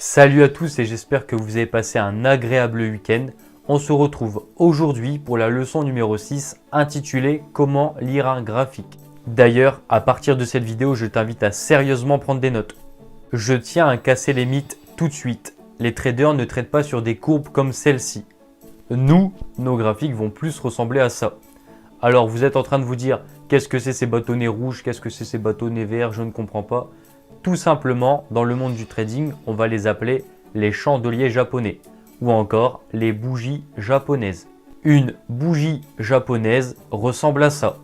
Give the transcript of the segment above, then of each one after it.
Salut à tous et j'espère que vous avez passé un agréable week-end. On se retrouve aujourd'hui pour la leçon numéro 6 intitulée « Comment lire un graphique ». D'ailleurs, à partir de cette vidéo, je t'invite à sérieusement prendre des notes. Je tiens à casser les mythes tout de suite. Les traders ne traitent pas sur des courbes comme celle-ci. Nous, nos graphiques vont plus ressembler à ça. Alors vous êtes en train de vous dire « Qu'est-ce que c'est ces bâtonnets rouges? Qu'est-ce que c'est ces bâtonnets verts? Je ne comprends pas ». Tout simplement, dans le monde du trading, on va les appeler les chandeliers japonais ou encore les bougies japonaises. Une bougie japonaise ressemble à ça.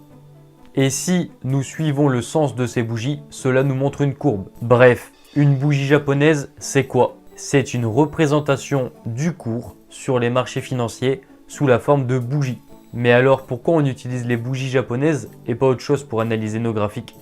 Et si nous suivons le sens de ces bougies, cela nous montre une courbe. Bref, une bougie japonaise, c'est quoi? C'est une représentation du cours sur les marchés financiers sous la forme de bougies. Mais alors, pourquoi on utilise les bougies japonaises et pas autre chose pour analyser nos graphiques?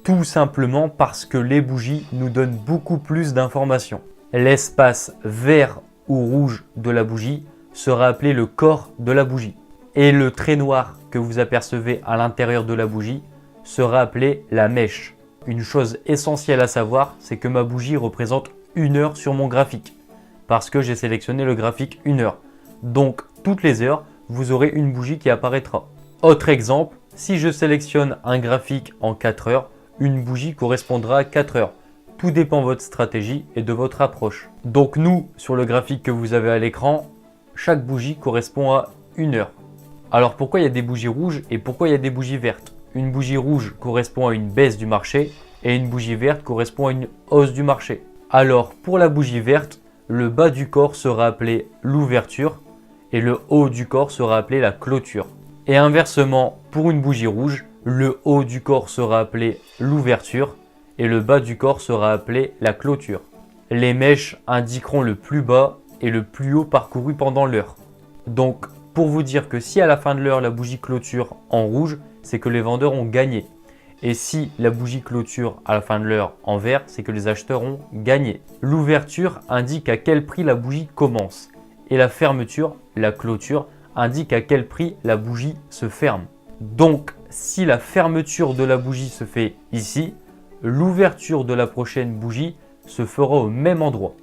Tout simplement parce que les bougies nous donnent beaucoup plus d'informations. L'espace vert ou rouge de la bougie sera appelé le corps de la bougie. Et le trait noir que vous apercevez à l'intérieur de la bougie sera appelé la mèche. Une chose essentielle à savoir, c'est que ma bougie représente 1 heure sur mon graphique. Parce que j'ai sélectionné le graphique 1 heure. Donc, toutes les heures, vous aurez une bougie qui apparaîtra. Autre exemple, si je sélectionne un graphique en 4 heures, une bougie correspondra à 4 heures. Tout dépend de votre stratégie et de votre approche. Donc nous, sur le graphique que vous avez à l'écran, chaque bougie correspond à 1 heure. Alors pourquoi il y a des bougies rouges et pourquoi il y a des bougies vertes? Une bougie rouge correspond à une baisse du marché et une bougie verte correspond à une hausse du marché. Alors pour la bougie verte, le bas du corps sera appelé l'ouverture et le haut du corps sera appelé la clôture. Et inversement, pour une bougie rouge, le haut du corps sera appelé l'ouverture et le bas du corps sera appelé la clôture. Les mèches indiqueront le plus bas et le plus haut parcouru pendant l'heure. Donc, pour vous dire que si à la fin de l'heure la bougie clôture en rouge, c'est que les vendeurs ont gagné. Et si la bougie clôture à la fin de l'heure en vert, c'est que les acheteurs ont gagné. L'ouverture indique à quel prix la bougie commence. Et la fermeture, la clôture, indique à quel prix la bougie se ferme. Donc, si la fermeture de la bougie se fait ici, l'ouverture de la prochaine bougie se fera au même endroit.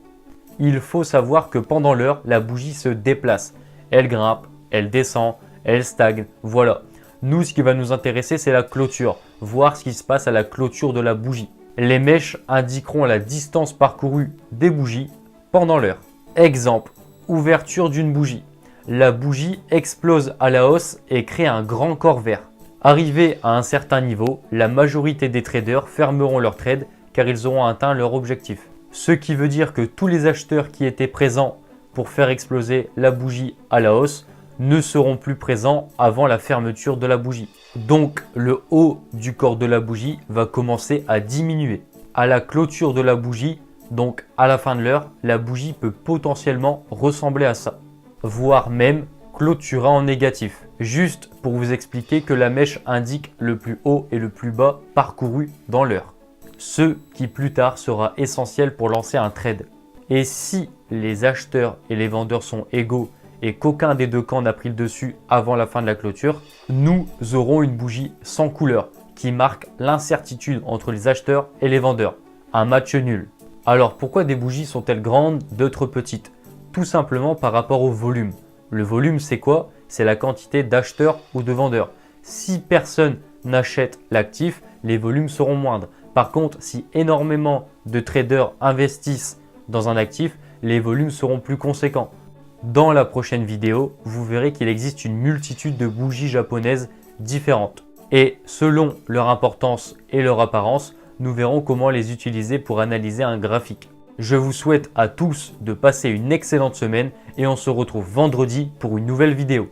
Il faut savoir que pendant l'heure, la bougie se déplace. Elle grimpe, elle descend, elle stagne, voilà. Nous, ce qui va nous intéresser, c'est la clôture, voir ce qui se passe à la clôture de la bougie. Les mèches indiqueront la distance parcourue des bougies pendant l'heure. Exemple, ouverture d'une bougie. La bougie explose à la hausse et crée un grand corps vert. Arrivé à un certain niveau, la majorité des traders fermeront leur trade car ils auront atteint leur objectif. Ce qui veut dire que tous les acheteurs qui étaient présents pour faire exploser la bougie à la hausse ne seront plus présents avant la fermeture de la bougie. Donc le haut du corps de la bougie va commencer à diminuer. À la clôture de la bougie, donc à la fin de l'heure, la bougie peut potentiellement ressembler à ça, voire même clôturer en négatif. Juste pour vous expliquer que la mèche indique le plus haut et le plus bas parcouru dans l'heure. Ce qui plus tard sera essentiel pour lancer un trade. Et si les acheteurs et les vendeurs sont égaux et qu'aucun des deux camps n'a pris le dessus avant la fin de la clôture, nous aurons une bougie sans couleur qui marque l'incertitude entre les acheteurs et les vendeurs. Un match nul. Alors pourquoi des bougies sont-elles grandes, d'autres petites? Tout simplement par rapport au volume. Le volume, c'est quoi? C'est la quantité d'acheteurs ou de vendeurs. Si personne n'achète l'actif, les volumes seront moindres. Par contre, si énormément de traders investissent dans un actif, les volumes seront plus conséquents. Dans la prochaine vidéo, vous verrez qu'il existe une multitude de bougies japonaises différentes. Et selon leur importance et leur apparence, nous verrons comment les utiliser pour analyser un graphique. Je vous souhaite à tous de passer une excellente semaine et on se retrouve vendredi pour une nouvelle vidéo.